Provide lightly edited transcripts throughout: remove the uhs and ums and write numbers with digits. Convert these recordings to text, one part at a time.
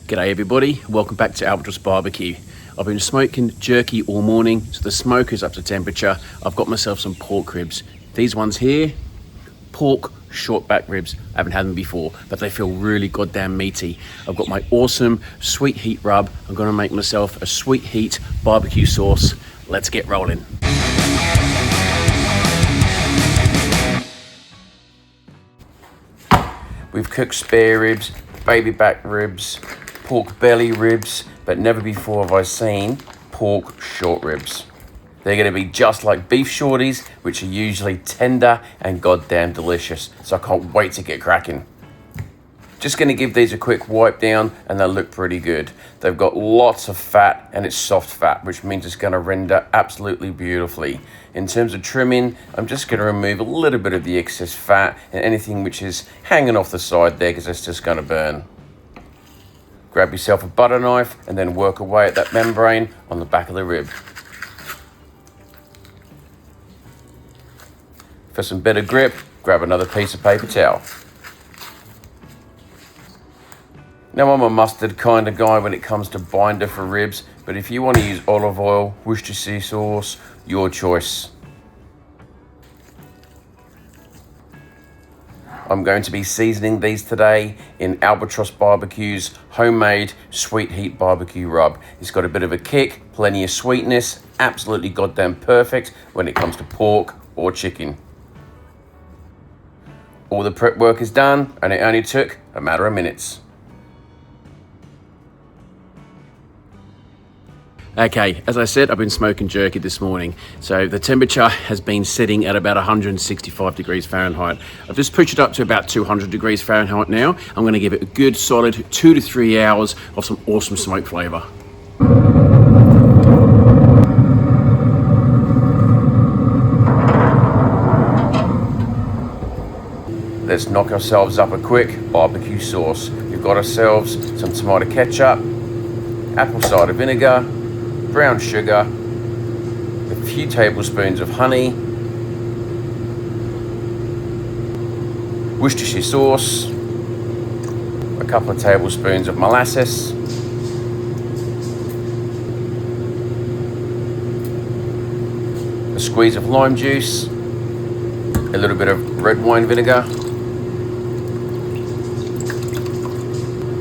G'day everybody, welcome back to Albatross BBQ. I've been smoking jerky all morning, so the smoke is up to temperature. I've got myself some pork ribs. These ones here, pork short back ribs. I haven't had them before, but they feel really goddamn meaty. I've got my awesome sweet heat rub. I'm gonna make myself a sweet heat barbecue sauce. Let's get rolling. We've cooked spare ribs, baby back ribs, pork belly ribs, but never before have I seen pork short ribs. They're going to be just like beef shorties, which are usually tender and goddamn delicious. So I can't wait to get cracking. Just going to give these a quick wipe down and they'll look pretty good. They've got lots of fat and it's soft fat, which means it's going to render absolutely beautifully. In terms of trimming, I'm just going to remove a little bit of the excess fat and anything which is hanging off the side there because it's just going to burn. Grab yourself a butter knife and then work away at that membrane on the back of the rib. For some better grip, grab another piece of paper towel. Now I'm a mustard kind of guy when it comes to binder for ribs, but if you want to use olive oil, Worcestershire sauce, your choice. I'm going to be seasoning these today in Albatross BBQ's homemade sweet heat barbecue rub. It's got a bit of a kick, plenty of sweetness, absolutely goddamn perfect when it comes to pork or chicken. All the prep work is done and it only took a matter of minutes. Okay, as I said, I've been smoking jerky this morning. So the temperature has been sitting at about 165 degrees Fahrenheit. I've just pushed it up to about 200 degrees Fahrenheit now. I'm gonna give it a good solid 2 to 3 hours of some awesome smoke flavor. Let's knock ourselves up a quick barbecue sauce. We've got ourselves some tomato ketchup, apple cider vinegar, brown sugar, a few tablespoons of honey, Worcestershire sauce, a couple of tablespoons of molasses, a squeeze of lime juice, a little bit of red wine vinegar,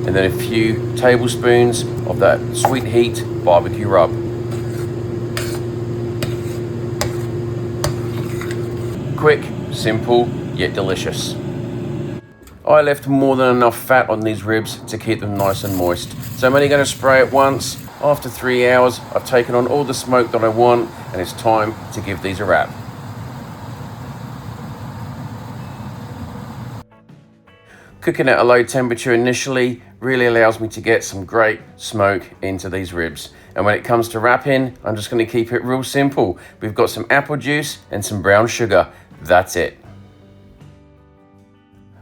and then a few tablespoons of that sweet heat barbecue rub. Quick, simple, yet delicious. I left more than enough fat on these ribs to keep them nice and moist. So I'm only going to spray it once. After 3 hours, I've taken on all the smoke that I want and it's time to give these a wrap. Cooking at a low temperature initially really allows me to get some great smoke into these ribs. And when it comes to wrapping, I'm just going to keep it real simple. We've got some apple juice and some brown sugar. That's it.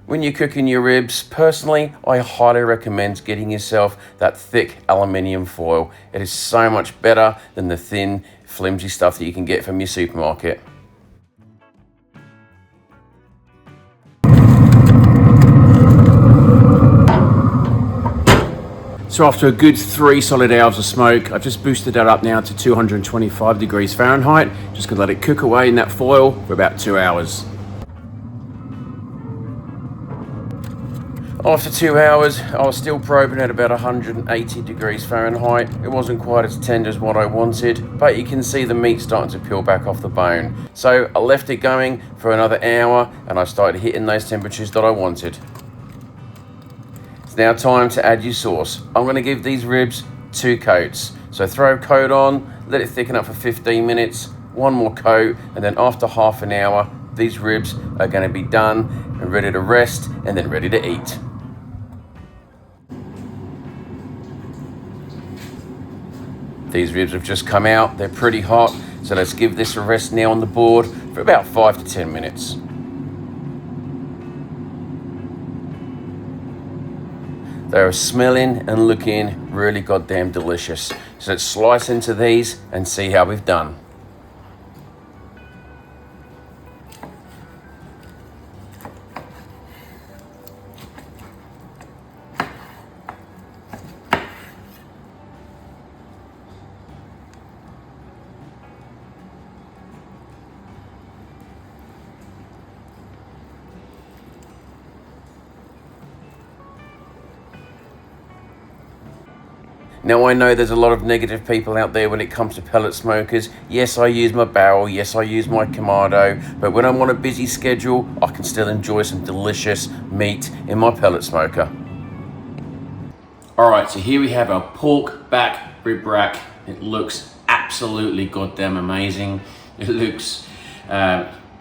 When you're cooking your ribs, personally, I highly recommend getting yourself that thick aluminium foil. It is so much better than the thin, flimsy stuff that you can get from your supermarket. So after a good 3 solid hours of smoke, I've just boosted that up now to 225 degrees Fahrenheit. Just gonna let it cook away in that foil for about 2 hours. After 2 hours, I was still probing at about 180 degrees Fahrenheit. It wasn't quite as tender as what I wanted, but you can see the meat starting to peel back off the bone. So I left it going for another hour and I started hitting those temperatures that I wanted. It's now time to add your sauce. I'm going to give these ribs 2 coats. So throw a coat on, let it thicken up for 15 minutes, 1 more coat, and then after half an hour, these ribs are going to be done and ready to rest and then ready to eat. These ribs have just come out, they're pretty hot, so let's give this a rest now on the board for about 5 to 10 minutes. They're smelling and looking really goddamn delicious. So let's slice into these and see how we've done. Now I know there's a lot of negative people out there when it comes to pellet smokers. Yes, I use my barrel, yes, I use my Kamado, but when I'm on a busy schedule, I can still enjoy some delicious meat in my pellet smoker. All right, so here we have our pork back rib rack. It looks absolutely goddamn amazing. It looks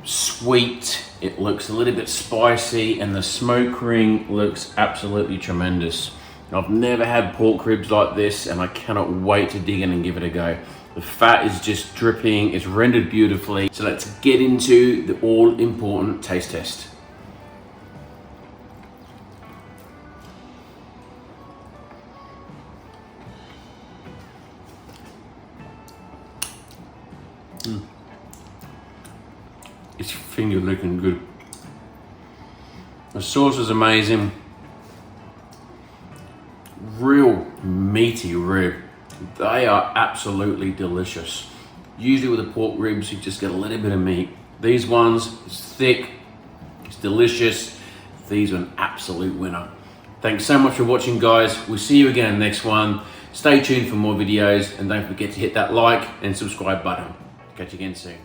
sweet, it looks a little bit spicy, and the smoke ring looks absolutely tremendous. I've never had pork ribs like this, and I cannot wait to dig in and give it a go. The fat is just dripping, it's rendered beautifully. So let's get into the all-important taste test. It's finger looking good. The sauce is amazing. Real meaty rib. They are absolutely delicious. Usually with the pork ribs, you just get a little bit of meat. These ones, it's thick, it's delicious. These are an absolute winner. Thanks so much for watching, guys. We'll see you again in the next one. Stay tuned for more videos, and don't forget to hit that like and subscribe button. Catch you again soon.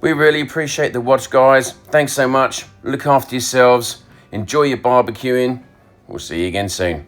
We really appreciate the watch, guys. Thanks so much. Look after yourselves. Enjoy your barbecuing. We'll see you again soon.